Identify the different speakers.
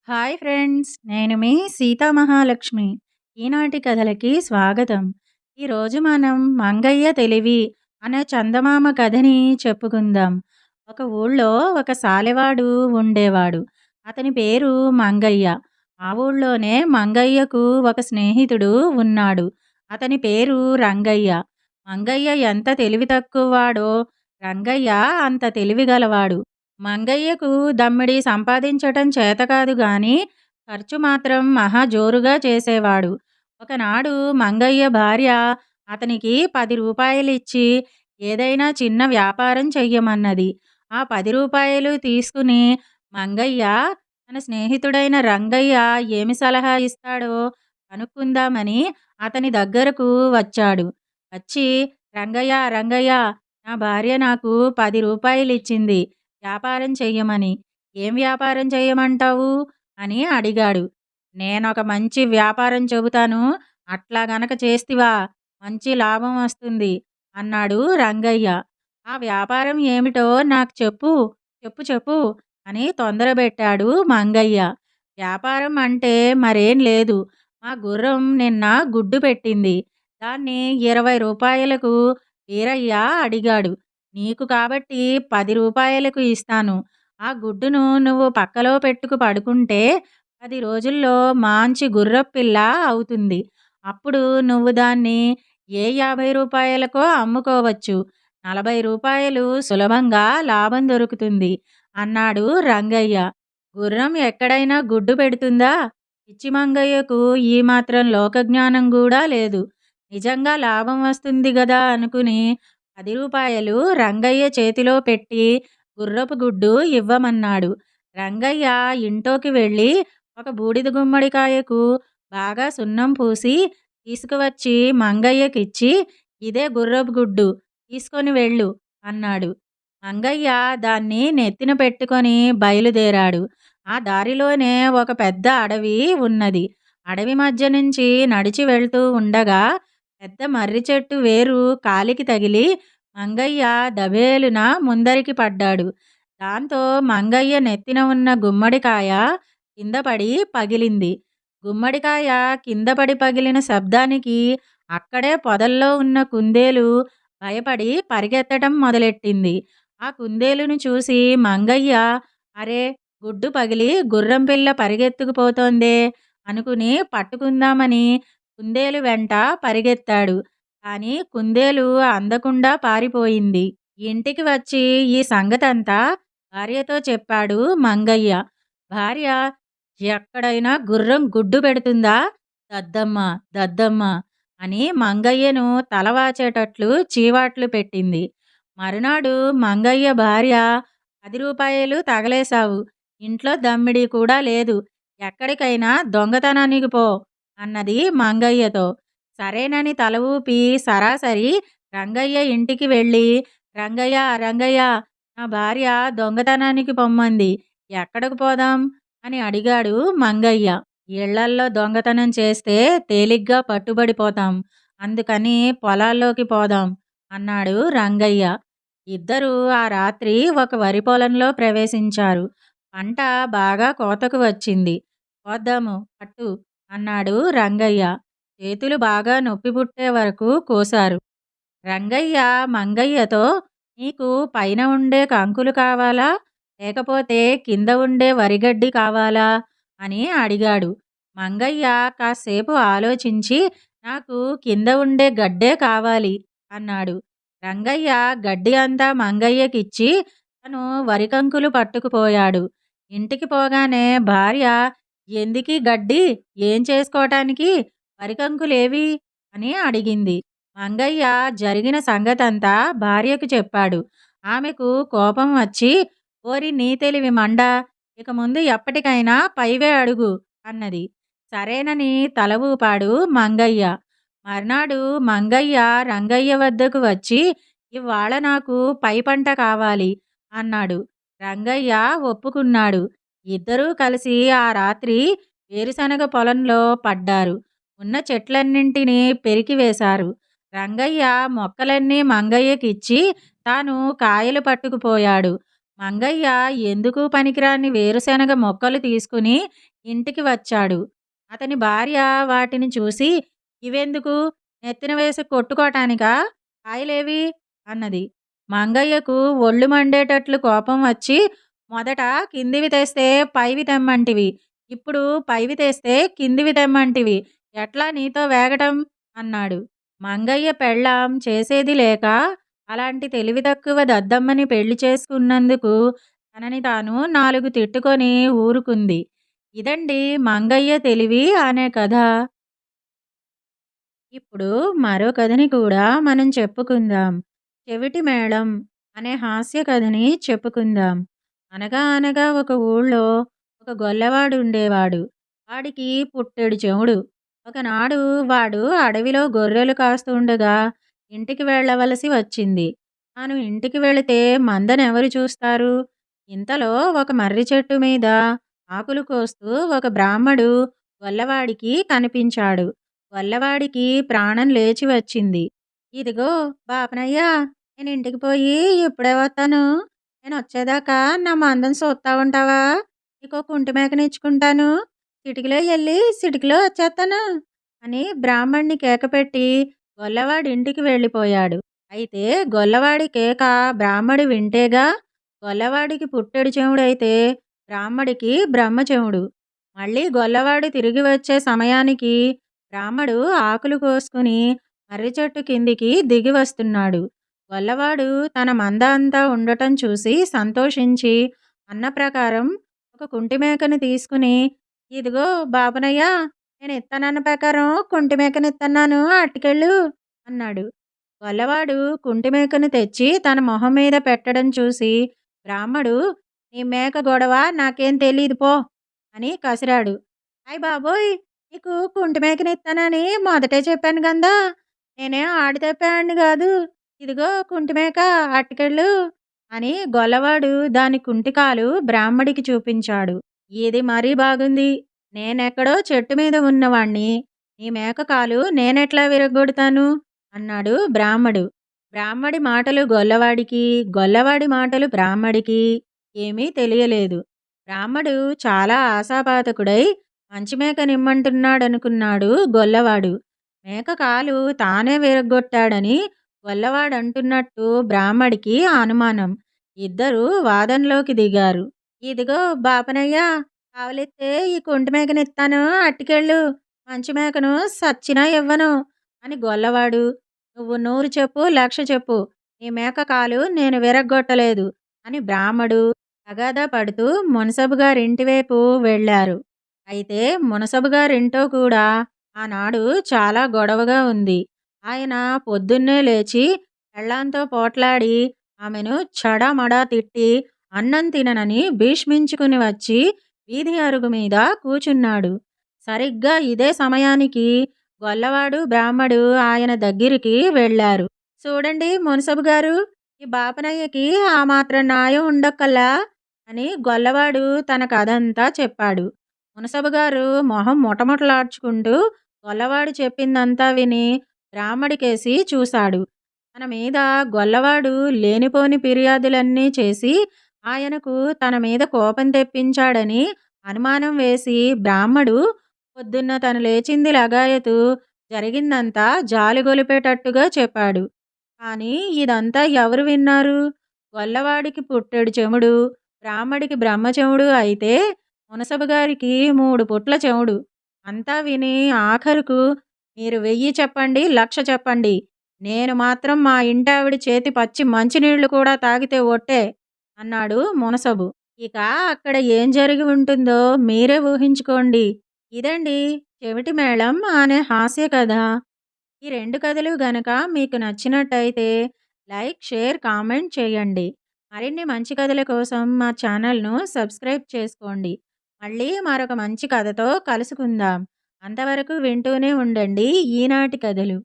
Speaker 1: Hi friends! నేను మీ సీతామహాలక్ష్మి. ఈనాటి కథలకి స్వాగతం. ఈరోజు మనం 'మంగయ్య తెలివి' అనే చందమామ కథని చెప్పుకుందాం. ఒక ఊళ్ళో ఒక సాలెవాడు ఉండేవాడు. అతని పేరు మంగయ్య. ఆ ఊళ్ళోనే మంగయ్యకు ఒక స్నేహితుడు ఉన్నాడు. అతని పేరు రంగయ్య. మంగయ్య ఎంత తెలివి తక్కువవాడో రంగయ్య అంత తెలివిగలవాడు. మంగయ్యకు దమ్మిడి సంపాదించటం చేతకాదు గాని ఖర్చు మాత్రం మహా జోరుగా చేసేవాడు. ఒకనాడు మంగయ్య భార్య అతనికి 10 రూపాయలిచ్చి ఏదైనా చిన్న వ్యాపారం చెయ్యమన్నది. ఆ 10 రూపాయలు తీసుకుని మంగయ్య తన స్నేహితుడైన రంగయ్య ఏమి సలహా ఇస్తాడో కనుక్కుందామని అతని దగ్గరకు వచ్చాడు. వచ్చి రంగయ్య రంగయ్య, నా భార్య నాకు 10 రూపాయలిచ్చింది వ్యాపారం చెయ్యమని. ఏం వ్యాపారం చెయ్యమంటావు? అని అడిగాడు. నేనొక మంచి వ్యాపారం చెబుతాను. అట్లా గనక చేస్తివా మంచి లాభం వస్తుంది అన్నాడు రంగయ్య. ఆ వ్యాపారం ఏమిటో నాకు చెప్పు, చెప్పు చెప్పు అని తొందరబెట్టాడు మంగయ్య. వ్యాపారం అంటే మరేం లేదు. మా గుర్రం నిన్న గుడ్డు పెట్టింది. దాన్ని 20 రూపాయలకు వీరయ్య అడిగాడు. నీకు కాబట్టి 10 రూపాయలకు ఇస్తాను. ఆ గుడ్డును నువ్వు పక్కలో పెట్టుకు పడుకుంటే 10 రోజుల్లో మాంచి గుర్రపిల్ల అవుతుంది. అప్పుడు నువ్వు దాన్ని ఏ 50 రూపాయలకో అమ్ముకోవచ్చు. 40 రూపాయలు సులభంగా లాభం దొరుకుతుంది అన్నాడు రంగయ్య. గుర్రం ఎక్కడైనా గుడ్డు పెడుతుందా? పిచ్చి మంగయ్యకు ఈ మాత్రం లోకజ్ఞానం గూడా లేదు. నిజంగా లాభం వస్తుంది గదా అనుకుని 10 రూపాయలు రంగయ్య చేతిలో పెట్టి గుర్రపు గుడ్డు ఇవ్వమన్నాడు. రంగయ్య ఇంట్లోకి వెళ్ళి ఒక బూడిద గుమ్మడికాయకు బాగా సున్నం పూసి తీసుకువచ్చి మంగయ్యకిచ్చి, ఇదే గుర్రపు గుడ్డు తీసుకొని వెళ్ళు అన్నాడు. మంగయ్య దాన్ని నెత్తిన పెట్టుకొని బయలుదేరాడు. ఆ దారిలోనే ఒక పెద్ద అడవి ఉన్నది. అడవి మధ్య నుంచి నడిచి వెళ్తూ ఉండగా పెద్ద మర్రి చెట్టు వేరు కాలికి తగిలి మంగయ్య దబేలున ముందరికి పడ్డాడు. దాంతో మంగయ్య నెత్తిన ఉన్న గుమ్మడికాయ కింద పడి పగిలింది. గుమ్మడికాయ కింద పడి పగిలిన శబ్దానికి అక్కడే పొదల్లో ఉన్న కుందేలు భయపడి పరిగెత్తటం మొదలెట్టింది. ఆ కుందేలును చూసి మంగయ్య, అరే, గుడ్డు పగిలి గుర్రం పిల్ల పరిగెత్తుకుపోతోందే అనుకుని పట్టుకుందామని కుందేలు వెంట పరిగెత్తాడు. కానీ కుందేలు అందకుండా పారిపోయింది. ఇంటికి వచ్చి ఈ సంగతంతా భార్యతో చెప్పాడు మంగయ్య. భార్య, ఎక్కడైనా గుర్రం గుడ్డు పెడుతుందా? దద్దమ్మ దద్దమ్మ అని మంగయ్యను తలవాచేటట్లు చీవాట్లు పెట్టింది. మరునాడు మంగయ్య భార్య, 10 రూపాయలు తగలేశావు. ఇంట్లో దమ్మిడి కూడా లేదు. ఎక్కడికైనా దొంగతనానికి పో అన్నది మంగయ్యతో. సరేనని తల ఊపి సరాసరి రంగయ్య ఇంటికి వెళ్ళి, రంగయ్య రంగయ్య, నా భార్య దొంగతనానికి పొమ్మంది. ఎక్కడకు పోదాం అని అడిగాడు మంగయ్య. ఇళ్లల్లో దొంగతనం చేస్తే తేలిగ్గా పట్టుబడిపోతాం. అందుకని పొలాల్లోకి పోదాం అన్నాడు రంగయ్య. ఇద్దరూ ఆ రాత్రి ఒక వరి పొలంలో ప్రవేశించారు. పంట బాగా కోతకు వచ్చింది. కోద్దాము పట్టు అన్నాడు రంగయ్య. చేతులు బాగా నొప్పి పుట్టే వరకు కోశారు. రంగయ్య మంగయ్యతో, నీకు పైన ఉండే కంకులు కావాలా? లేకపోతే కింద ఉండే వరిగడ్డి కావాలా? అని అడిగాడు. మంగయ్య కాసేపు ఆలోచించి, నాకు కింద ఉండే గడ్డే కావాలి అన్నాడు. రంగయ్య గడ్డి అంతా మంగయ్యకిచ్చి తను వరికంకులు పట్టుకుపోయాడు. ఇంటికి పోగానే భార్య, ఎందుకీ గడ్డి? ఏం చేసుకోటానికి? వరికంకులేవి అని అడిగింది. మంగయ్య జరిగిన సంగతంతా భార్యకు చెప్పాడు. ఆమెకు కోపం వచ్చి, ఓరి నీ తెలివి మండ, ఇక ముందు ఎప్పటికైనా పైవే అడుగు అన్నది. సరేనని తల ఊపాడు మంగయ్య. మర్నాడు మంగయ్య రంగయ్య వద్దకు వచ్చి, ఇవాళ నాకు పై పంట కావాలి అన్నాడు. రంగయ్య ఒప్పుకున్నాడు. ఇద్దరూ కలిసి ఆ రాత్రి వేరుశనగ పొలంలో పడ్డారు. ఉన్న చెట్లన్నింటినీ పెరికివేశారు. రంగయ్య మొక్కలన్నీ మంగయ్యకిచ్చి తాను కాయలు పట్టుకుపోయాడు. మంగయ్య ఎందుకు పనికిరాని వేరుశనగ మొక్కలు తీసుకుని ఇంటికి వచ్చాడు. అతని భార్య వాటిని చూసి, "ఇవెందుకు? నెత్తిన వేసి కొట్టుకోటానికా? కాయలేవి?" అన్నది. మంగయ్యకు ఒళ్ళు మండేటట్లు కోపం వచ్చి, "మొదట కిందివి తెస్తే పైవి తెమ్మంటివి. ఇప్పుడు పైవి తెస్తే కిందివి తెమ్మంటివి. ఎట్లా నీతో వేగటం?" అన్నాడు. మంగయ్య పెళ్ళాం చేసేది లేక అలాంటి తెలివి తక్కువ దద్దమ్మని పెళ్లి చేసుకున్నందుకు తనని తాను 4 తిట్టుకొని ఊరుకుంది. ఇదండి మంగయ్య తెలివి అనే కథ. ఇప్పుడు మరో కథని కూడా మనం చెప్పుకుందాం. చెవిటి మేళం అనే హాస్య కథని చెప్పుకుందాం. అనగా అనగా ఒక ఊళ్ళో ఒక గొల్లవాడు ఉండేవాడు. వాడికి పుట్టెడు చెవుడు. ఒకనాడు వాడు అడవిలో గొర్రెలు కాస్తుండగా ఇంటికి వెళ్ళవలసి వచ్చింది. తాను ఇంటికి వెళితే మందనెవరు చూస్తారు? ఇంతలో ఒక మర్రి చెట్టు మీద ఆకులు కోస్తూ ఒక బ్రాహ్మడు గొల్లవాడికి కనిపించాడు. గొల్లవాడికి ప్రాణం లేచి వచ్చింది. "ఇదిగో బాపనయ్యా, నేను ఇంటికి పోయి ఇప్పుడే వస్తాను. నేను వచ్చేదాకా నా మందం చూస్తా ఉంటావా? నీకో కుంటి మేకనిచ్చుకుంటాను. చిటికలో వెళ్ళి సిటికలో వచ్చేస్తాను" అని బ్రాహ్మణ్ణి కేకపెట్టి గొల్లవాడి ఇంటికి వెళ్ళిపోయాడు. అయితే గొల్లవాడి కేక బ్రాహ్మడి వింటేగా. గొల్లవాడికి పుట్టెడు చెవుడైతే బ్రాహ్మడికి బ్రహ్మ చెవుడు. మళ్ళీ గొల్లవాడు తిరిగి వచ్చే సమయానికి బ్రాహ్మడు ఆకులు కోసుకుని మర్రి చెట్టు కిందికి దిగి వస్తున్నాడు. గొల్లవాడు తన మంద అంతా ఉండటం చూసి సంతోషించి అన్న ప్రకారం ఒక కుంటి మేకను తీసుకుని, "ఇదిగో బాబనయ్య, నేను ఇత్తనన్న ప్రకారం కుంటి మేకనిత్తన్నాను, అట్టుకెళ్ళు" అన్నాడు. గొల్లవాడు కుంటి మేకను తెచ్చి తన మొహం మీద పెట్టడం చూసి బ్రాహ్మడు, "నీ మేక గొడవ నాకేం తెలీదు పో" అని కసిరాడు. "అయ్ బాబోయ్, నీకు కుంటి మేకనిత్తానని మొదటే చెప్పాను గందా, నేనేం ఆడి తప్పాడిని కాదు. ఇదిగో కుంటి మేక, అట్టుకెళ్ళు" అని గొల్లవాడు దాని కుంటికాలు బ్రాహ్మడికి చూపించాడు. "ఇది మరీ బాగుంది. నేనెక్కడో చెట్టు మీద ఉన్నవాణ్ణి, నీ మేక కాలు నేనెట్లా విరగ్గొడతాను" అన్నాడు బ్రాహ్మడు. బ్రాహ్మడి మాటలు గొల్లవాడికి, గొల్లవాడి మాటలు బ్రాహ్మడికి ఏమీ తెలియలేదు. బ్రాహ్మడు చాలా ఆశాపాతకుడై మంచి మేక నిమ్మంటున్నాడనుకున్నాడు గొల్లవాడు. మేక కాలు తానే విరగ్గొట్టాడని గొల్లవాడంటున్నట్టు బ్రాహ్మడికి అనుమానం. ఇద్దరూ వాదనలోకి దిగారు. "ఇదిగో బాపనయ్య, కావలిత్తే ఈ కుంటి మేకనిత్తాను, అట్టుకెళ్ళు. మంచి మేకను సచ్చినా ఇవ్వను" అని గొల్లవాడు. "నువ్వు 100 చెప్పు, 1,00,000 చెప్పు, నీ మేక కాలు నేను విరగ్గొట్టలేదు" అని బ్రాహ్మడు తగాదా పడుతూ మునసబు గారింటి వైపు వెళ్ళారు. అయితే మునసబు గారింటో కూడా ఆనాడు చాలా గొడవగా ఉంది. ఆయన పొద్దున్నే లేచి పెళ్ళాంతో పోట్లాడి ఆమెను చెడామడా తిట్టి అన్నం తిననని భీష్మించుకుని వచ్చి వీధి అరుగు మీద కూచున్నాడు. సరిగ్గా ఇదే సమయానికి గొల్లవాడు, బ్రాహ్మడు ఆయన దగ్గరికి వెళ్ళారు. "చూడండి మునసబు గారు, ఈ బాపనయ్యకి ఆ మాత్రం న్యాయం ఉండక్కల్లా" అని గొల్లవాడు తన కథంతా చెప్పాడు. మునసబు గారు మొహం మొటమొటలాడ్చుకుంటూ గొల్లవాడు చెప్పిందంతా విని బ్రాహ్మడికేసి చూశాడు. తన మీద గొల్లవాడు లేనిపోని ఫిర్యాదులన్నీ చేసి ఆయనకు తన మీద కోపం తెప్పించాడని అనుమానం వేసి బ్రాహ్మడు పొద్దున్న తను లేచింది లగాయతు జరిగిందంతా జాలిగొలిపేటట్టుగా చెప్పాడు. కానీ ఇదంతా ఎవరు విన్నారు? గొల్లవాడికి పుట్టెడు చెముడు, బ్రాహ్మడికి బ్రహ్మచెముడు అయితే మునసబు గారికి 3 పుట్ల చెముడు. అంతా విని ఆఖరుకు, "మీరు 1000 చెప్పండి, 1,00,000 చెప్పండి. నేను మాత్రం మా ఇంటావిడ చేతి పచ్చి మంచినీళ్లు కూడా తాగితే ఒట్టే" అన్నాడు మునసబు. ఇక అక్కడ ఏం జరిగి ఉంటుందో మీరే ఊహించుకోండి. ఇదండి చెవిటి మేళం అనే హాస్య కథ. ఈ 2 కథలు గనక మీకు నచ్చినట్టయితే లైక్, షేర్, కామెంట్ చేయండి. మరిన్ని మంచి కథల కోసం మా ఛానల్‌ను సబ్స్క్రైబ్ చేసుకోండి. మళ్ళీ మరొక మంచి కథతో కలుసుకుందాం. అంతవరకు వింటూనే ఉండండి ఈనాటి కథలు.